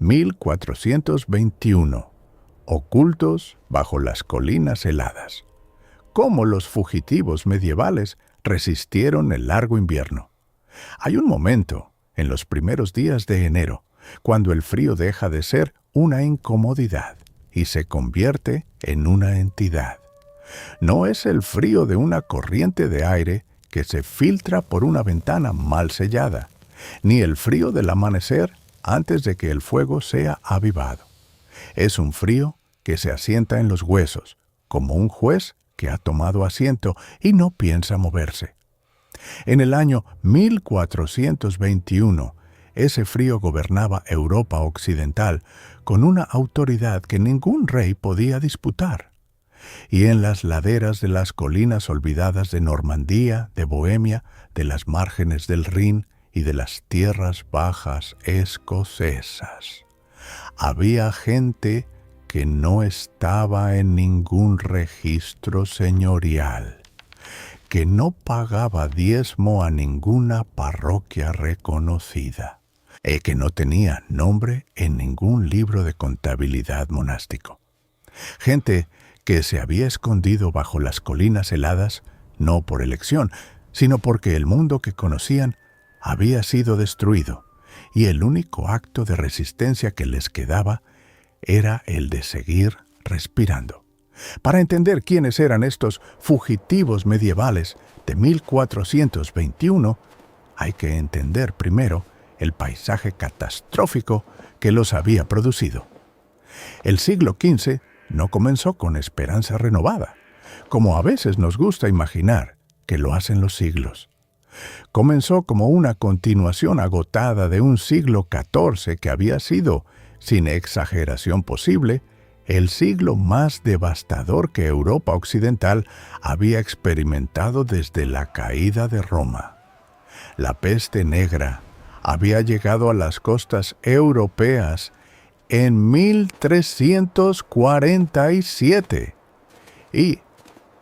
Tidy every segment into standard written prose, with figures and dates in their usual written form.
1421. Ocultos bajo las colinas heladas. Cómo los fugitivos medievales resistieron el largo invierno. Hay un momento, en los primeros días de enero, cuando el frío deja de ser una incomodidad y se convierte en una entidad. No es el frío de una corriente de aire que se filtra por una ventana mal sellada, ni el frío del amanecer antes de que el fuego sea avivado. Es un frío que se asienta en los huesos, como un juez que ha tomado asiento y no piensa moverse. En el año 1421, ese frío gobernaba Europa occidental con una autoridad que ningún rey podía disputar. Y en las laderas de las colinas olvidadas de Normandía, de Bohemia, de las márgenes del Rin y de las tierras bajas escocesas, había gente que no estaba en ningún registro señorial, que no pagaba diezmo a ninguna parroquia reconocida, que no tenía nombre en ningún libro de contabilidad monástico. Gente que se había escondido bajo las colinas heladas, no por elección, sino porque el mundo que conocían había sido destruido, y el único acto de resistencia que les quedaba era el de seguir respirando. Para entender quiénes eran estos fugitivos medievales de 1421, hay que entender primero el paisaje catastrófico que los había producido. El siglo XV no comenzó con esperanza renovada, como a veces nos gusta imaginar que lo hacen los siglos. Comenzó como una continuación agotada de un siglo XIV que había sido, sin exageración posible, el siglo más devastador que Europa occidental había experimentado desde la caída de Roma. La peste negra había llegado a las costas europeas en 1347 y,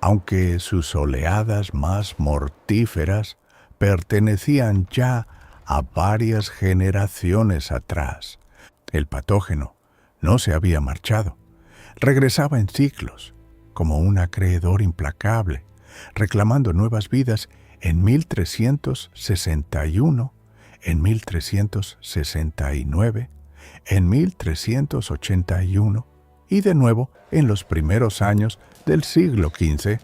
aunque sus oleadas más mortíferas pertenecían ya a varias generaciones atrás, el patógeno no se había marchado. Regresaba en ciclos, como un acreedor implacable, reclamando nuevas vidas en 1361, en 1369, en 1381 y de nuevo en los primeros años del siglo XV.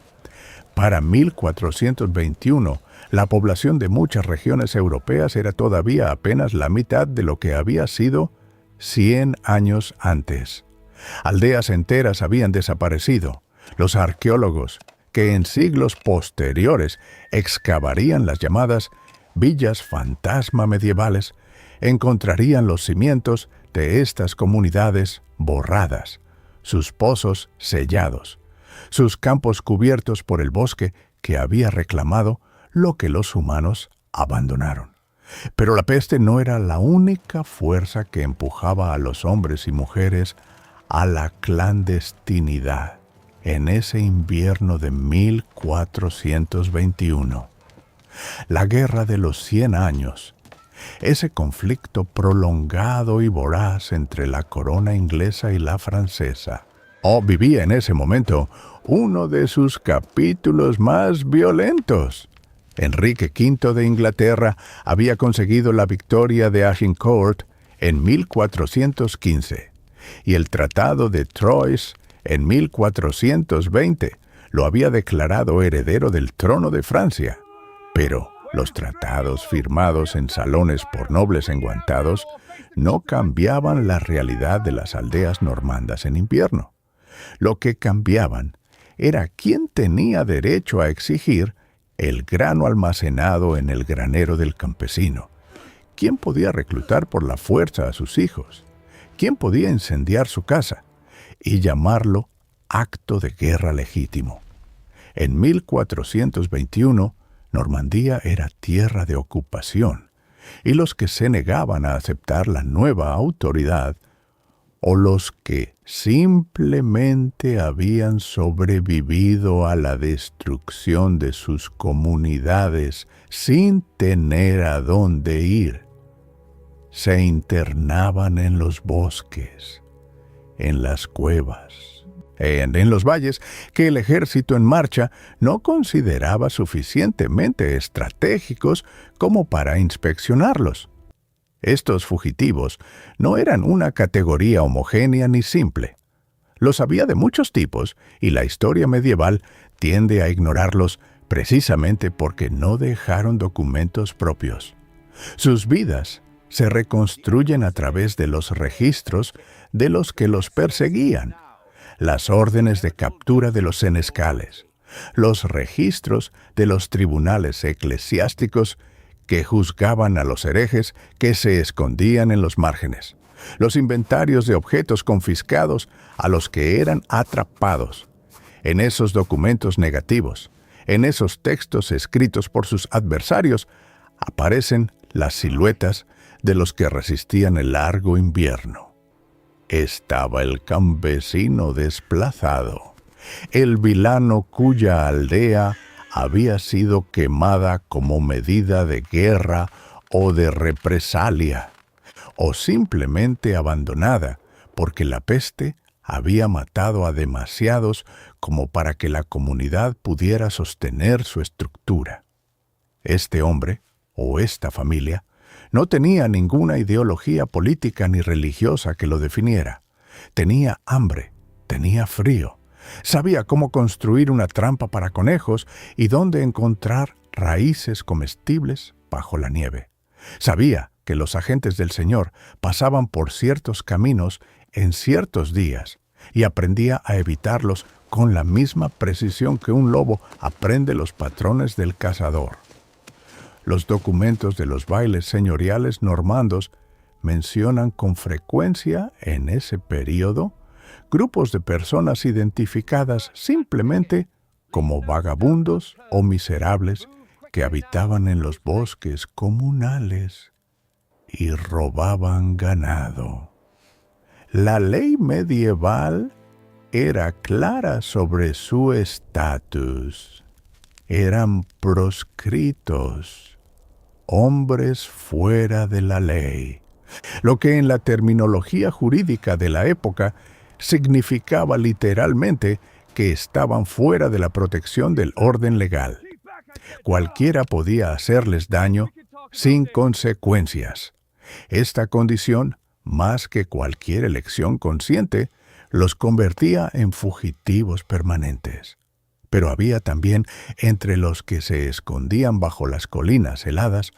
Para 1421, la población de muchas regiones europeas era todavía apenas la mitad de lo que había sido 100 años antes. Aldeas enteras habían desaparecido. Los arqueólogos, que en siglos posteriores excavarían las llamadas villas fantasma medievales, encontrarían los cimientos de estas comunidades borradas, sus pozos sellados, sus campos cubiertos por el bosque que había reclamado lo que los humanos abandonaron. Pero la peste no era la única fuerza que empujaba a los hombres y mujeres a la clandestinidad en ese invierno de 1421. La Guerra de los 100 años, ese conflicto prolongado y voraz entre la corona inglesa y la francesa, vivía en ese momento uno de sus capítulos más violentos. Enrique V de Inglaterra había conseguido la victoria de Agincourt en 1415 y el Tratado de Troyes en 1420 lo había declarado heredero del trono de Francia. Pero los tratados firmados en salones por nobles enguantados no cambiaban la realidad de las aldeas normandas en invierno. Lo que cambiaban era quién tenía derecho a exigir el grano almacenado en el granero del campesino, quién podía reclutar por la fuerza a sus hijos, quién podía incendiar su casa y llamarlo acto de guerra legítimo. En 1421, Normandía era tierra de ocupación, y los que se negaban a aceptar la nueva autoridad, o los que simplemente habían sobrevivido a la destrucción de sus comunidades sin tener a dónde ir, se internaban en los bosques, en las cuevas, en los valles que el ejército en marcha no consideraba suficientemente estratégicos como para inspeccionarlos. Estos fugitivos no eran una categoría homogénea ni simple. Los había de muchos tipos y la historia medieval tiende a ignorarlos precisamente porque no dejaron documentos propios. Sus vidas se reconstruyen a través de los registros de los que los perseguían, las órdenes de captura de los senescales, los registros de los tribunales eclesiásticos que juzgaban a los herejes que se escondían en los márgenes, los inventarios de objetos confiscados a los que eran atrapados. En esos documentos negativos, en esos textos escritos por sus adversarios, aparecen las siluetas de los que resistían el largo invierno. Estaba el campesino desplazado, el vilano cuya aldea había sido quemada como medida de guerra o de represalia, o simplemente abandonada porque la peste había matado a demasiados como para que la comunidad pudiera sostener su estructura. Este hombre, o esta familia, no tenía ninguna ideología política ni religiosa que lo definiera. Tenía hambre, tenía frío, sabía cómo construir una trampa para conejos y dónde encontrar raíces comestibles bajo la nieve. Sabía que los agentes del Señor pasaban por ciertos caminos en ciertos días y aprendía a evitarlos con la misma precisión que un lobo aprende los patrones del cazador. Los documentos de los bailes señoriales normandos mencionan con frecuencia en ese período grupos de personas identificadas simplemente como vagabundos o miserables que habitaban en los bosques comunales y robaban ganado. La ley medieval era clara sobre su estatus. Eran proscritos, hombres fuera de la ley, lo que en la terminología jurídica de la época significaba literalmente que estaban fuera de la protección del orden legal. Cualquiera podía hacerles daño sin consecuencias. Esta condición, más que cualquier elección consciente, los convertía en fugitivos permanentes. Pero había también entre los que se escondían bajo las colinas heladas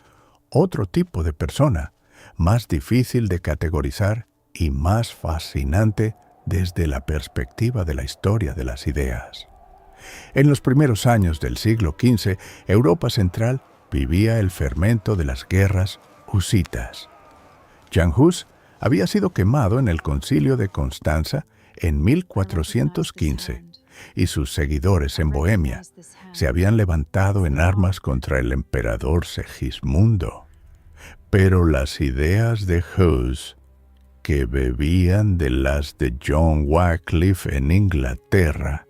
otro tipo de persona, más difícil de categorizar y más fascinante desde la perspectiva de la historia de las ideas. En los primeros años del siglo XV, Europa Central vivía el fermento de las guerras husitas. Jan Hus había sido quemado en el Concilio de Constanza en 1415, y sus seguidores en Bohemia se habían levantado en armas contra el emperador Segismundo. Pero las ideas de Hus, que bebían de las de John Wycliffe en Inglaterra,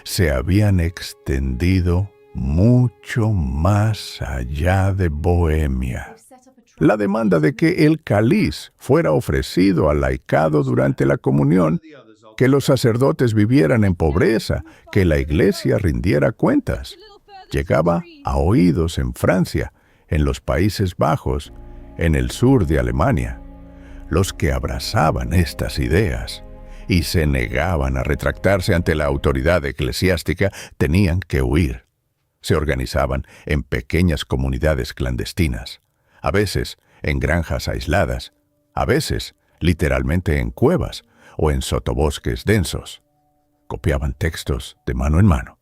se habían extendido mucho más allá de Bohemia. La demanda de que el cáliz fuera ofrecido al laicado durante la comunión, que los sacerdotes vivieran en pobreza, que la iglesia rindiera cuentas, llegaba a oídos en Francia, en los Países Bajos, en el sur de Alemania. Los que abrazaban estas ideas y se negaban a retractarse ante la autoridad eclesiástica tenían que huir. Se organizaban en pequeñas comunidades clandestinas, a veces en granjas aisladas, a veces literalmente en cuevas o en sotobosques densos. Copiaban textos de mano en mano,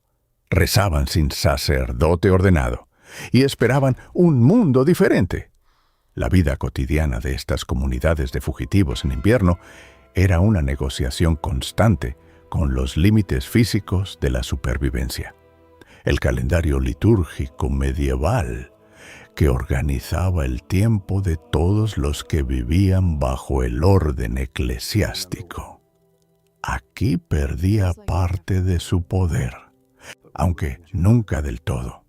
rezaban sin sacerdote ordenado y esperaban un mundo diferente. La vida cotidiana de estas comunidades de fugitivos en invierno era una negociación constante con los límites físicos de la supervivencia. El calendario litúrgico medieval que organizaba el tiempo de todos los que vivían bajo el orden eclesiástico. Aquí perdía parte de su poder, aunque nunca del todo.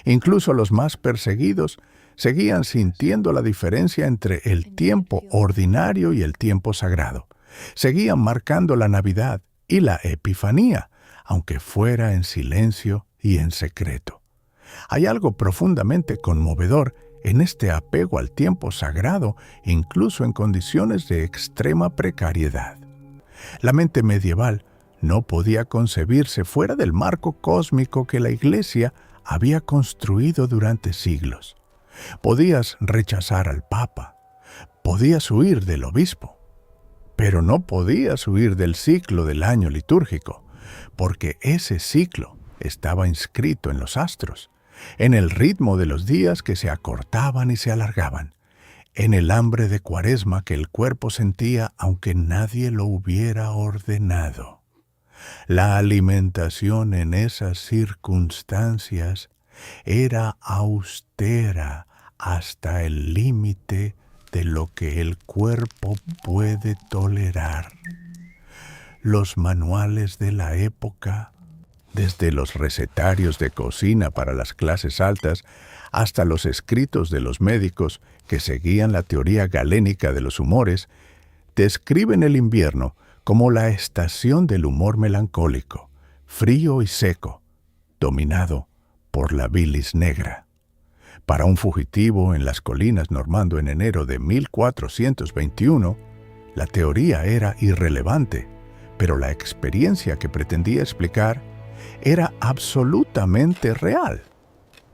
Incluso los más perseguidos seguían sintiendo la diferencia entre el tiempo ordinario y el tiempo sagrado. Seguían marcando la Navidad y la Epifanía, aunque fuera en silencio y en secreto. Hay algo profundamente conmovedor en este apego al tiempo sagrado, incluso en condiciones de extrema precariedad. La mente medieval no podía concebirse fuera del marco cósmico que la Iglesia había construido durante siglos. Podías rechazar al Papa, podías huir del obispo, pero no podías huir del ciclo del año litúrgico, porque ese ciclo estaba inscrito en los astros, en el ritmo de los días que se acortaban y se alargaban, en el hambre de Cuaresma que el cuerpo sentía aunque nadie lo hubiera ordenado. La alimentación en esas circunstancias era austera hasta el límite de lo que el cuerpo puede tolerar. Los manuales de la época, desde los recetarios de cocina para las clases altas hasta los escritos de los médicos que seguían la teoría galénica de los humores, describen el invierno como la estación del humor melancólico, frío y seco, dominado por la bilis negra. Para un fugitivo en las colinas normando en enero de 1421, la teoría era irrelevante, pero la experiencia que pretendía explicar era absolutamente real.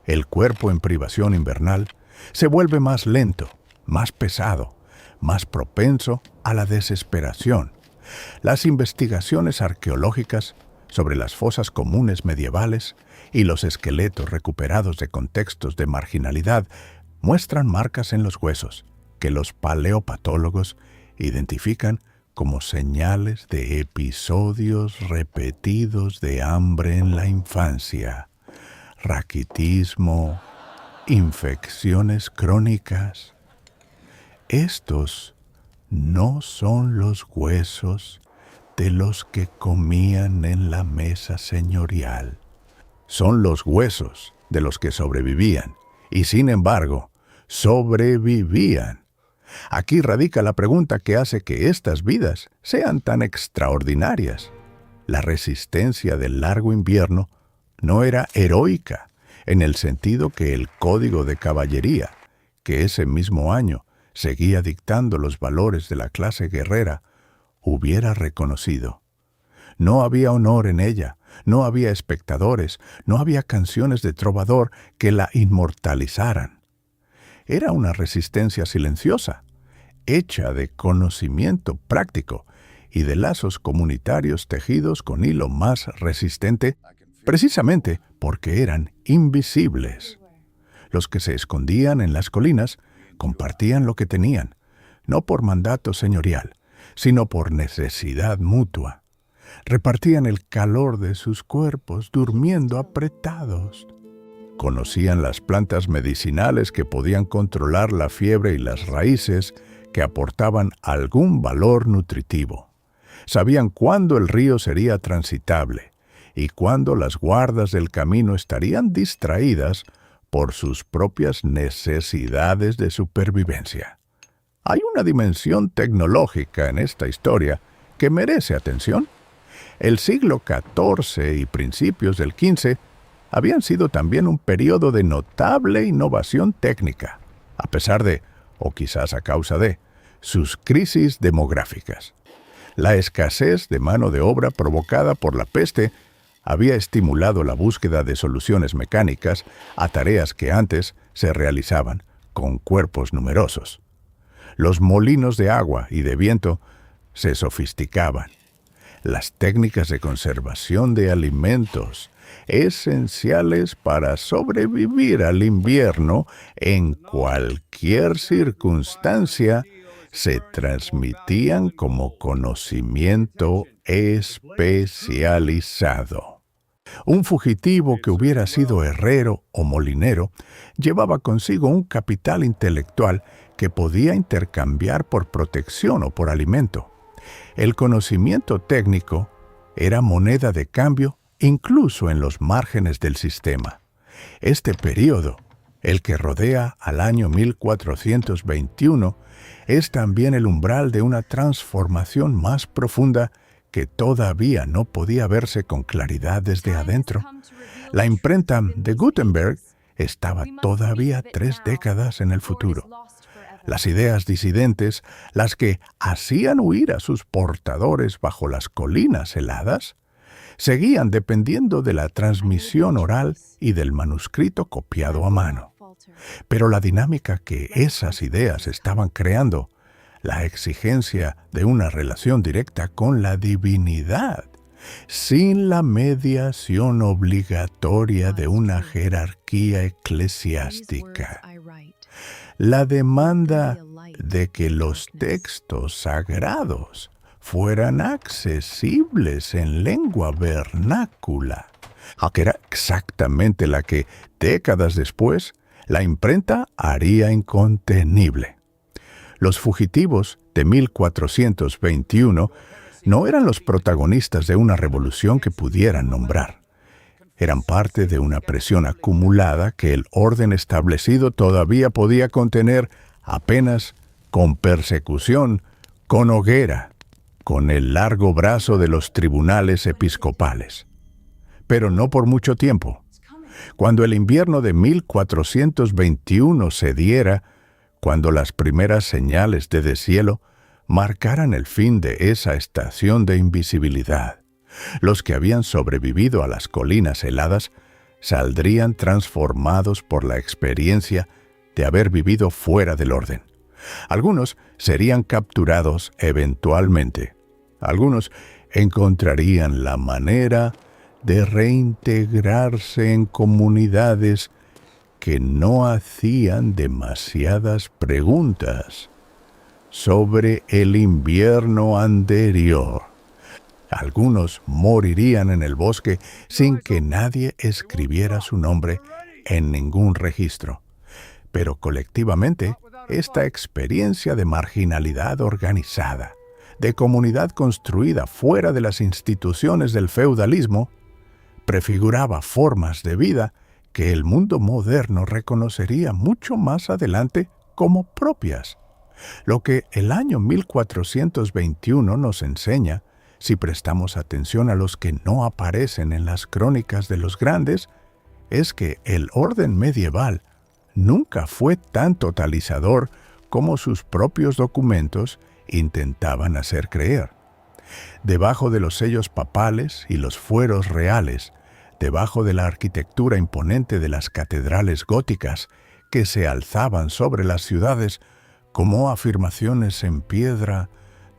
El cuerpo en privación invernal se vuelve más lento, más pesado, más propenso a la desesperación. Las investigaciones arqueológicas sobre las fosas comunes medievales y los esqueletos recuperados de contextos de marginalidad muestran marcas en los huesos que los paleopatólogos identifican como señales de episodios repetidos de hambre en la infancia, raquitismo, infecciones crónicas. Estos no son los huesos de los que comían en la mesa señorial. Son los huesos de los que sobrevivían, y sin embargo, sobrevivían. Aquí radica la pregunta que hace que estas vidas sean tan extraordinarias. La resistencia del largo invierno no era heroica, en el sentido que el código de caballería, que ese mismo año seguía dictando los valores de la clase guerrera, hubiera reconocido. No había honor en ella, no había espectadores, no había canciones de trovador que la inmortalizaran. Era una resistencia silenciosa, hecha de conocimiento práctico y de lazos comunitarios tejidos con hilo más resistente, precisamente porque eran invisibles. Los que se escondían en las colinas compartían lo que tenían, no por mandato señorial, sino por necesidad mutua. Repartían el calor de sus cuerpos durmiendo apretados. Conocían las plantas medicinales que podían controlar la fiebre y las raíces que aportaban algún valor nutritivo. Sabían cuándo el río sería transitable y cuándo las guardas del camino estarían distraídas por sus propias necesidades de supervivencia. Hay una dimensión tecnológica en esta historia que merece atención. El siglo XIV y principios del XV habían sido también un periodo de notable innovación técnica, a pesar de, o quizás a causa de, sus crisis demográficas. La escasez de mano de obra provocada por la peste había estimulado la búsqueda de soluciones mecánicas a tareas que antes se realizaban con cuerpos numerosos. Los molinos de agua y de viento se sofisticaban. Las técnicas de conservación de alimentos, esenciales para sobrevivir al invierno en cualquier circunstancia, se transmitían como conocimiento especializado. Un fugitivo que hubiera sido herrero o molinero llevaba consigo un capital intelectual que podía intercambiar por protección o por alimento. El conocimiento técnico era moneda de cambio incluso en los márgenes del sistema. Este periodo El que rodea al año 1421 es también el umbral de una transformación más profunda que todavía no podía verse con claridad desde adentro. La imprenta de Gutenberg estaba todavía 3 décadas en el futuro. Las ideas disidentes, las que hacían huir a sus portadores bajo las colinas heladas, seguían dependiendo de la transmisión oral y del manuscrito copiado a mano. Pero la dinámica que esas ideas estaban creando, la exigencia de una relación directa con la divinidad, sin la mediación obligatoria de una jerarquía eclesiástica, la demanda de que los textos sagrados fueran accesibles en lengua vernácula, que era exactamente la que, décadas después, la imprenta haría incontenible. Los fugitivos de 1421 no eran los protagonistas de una revolución que pudieran nombrar. Eran parte de una presión acumulada que el orden establecido todavía podía contener apenas con persecución, con hoguera, con el largo brazo de los tribunales episcopales. Pero no por mucho tiempo. Cuando el invierno de 1421 se diera, cuando las primeras señales de deshielo marcaran el fin de esa estación de invisibilidad, los que habían sobrevivido a las colinas heladas saldrían transformados por la experiencia de haber vivido fuera del orden. Algunos serían capturados eventualmente. Algunos encontrarían la manera de reintegrarse en comunidades que no hacían demasiadas preguntas sobre el invierno anterior. Algunos morirían en el bosque sin que nadie escribiera su nombre en ningún registro. Pero colectivamente, esta experiencia de marginalidad organizada, de comunidad construida fuera de las instituciones del feudalismo, prefiguraba formas de vida que el mundo moderno reconocería mucho más adelante como propias. Lo que el año 1421 nos enseña, si prestamos atención a los que no aparecen en las crónicas de los grandes, es que el orden medieval nunca fue tan totalizador como sus propios documentos intentaban hacer creer. Debajo de los sellos papales y los fueros reales, debajo de la arquitectura imponente de las catedrales góticas que se alzaban sobre las ciudades como afirmaciones en piedra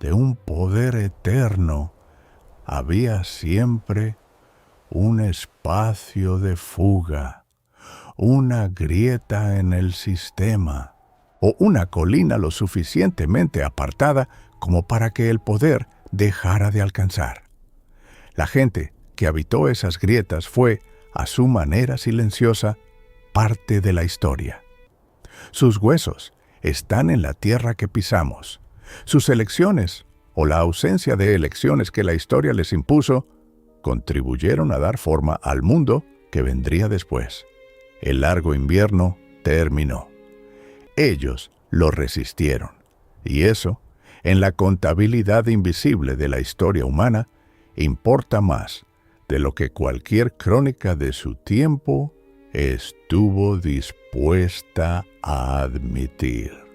de un poder eterno, había siempre un espacio de fuga, una grieta en el sistema, o una colina lo suficientemente apartada como para que el poder dejara de alcanzar. La gente que habitó esas grietas fue, a su manera silenciosa, parte de la historia. Sus huesos están en la tierra que pisamos. Sus elecciones, o la ausencia de elecciones que la historia les impuso, contribuyeron a dar forma al mundo que vendría después. El largo invierno terminó. Ellos lo resistieron, y eso, en la contabilidad invisible de la historia humana, importa más de lo que cualquier crónica de su tiempo estuvo dispuesta a admitir.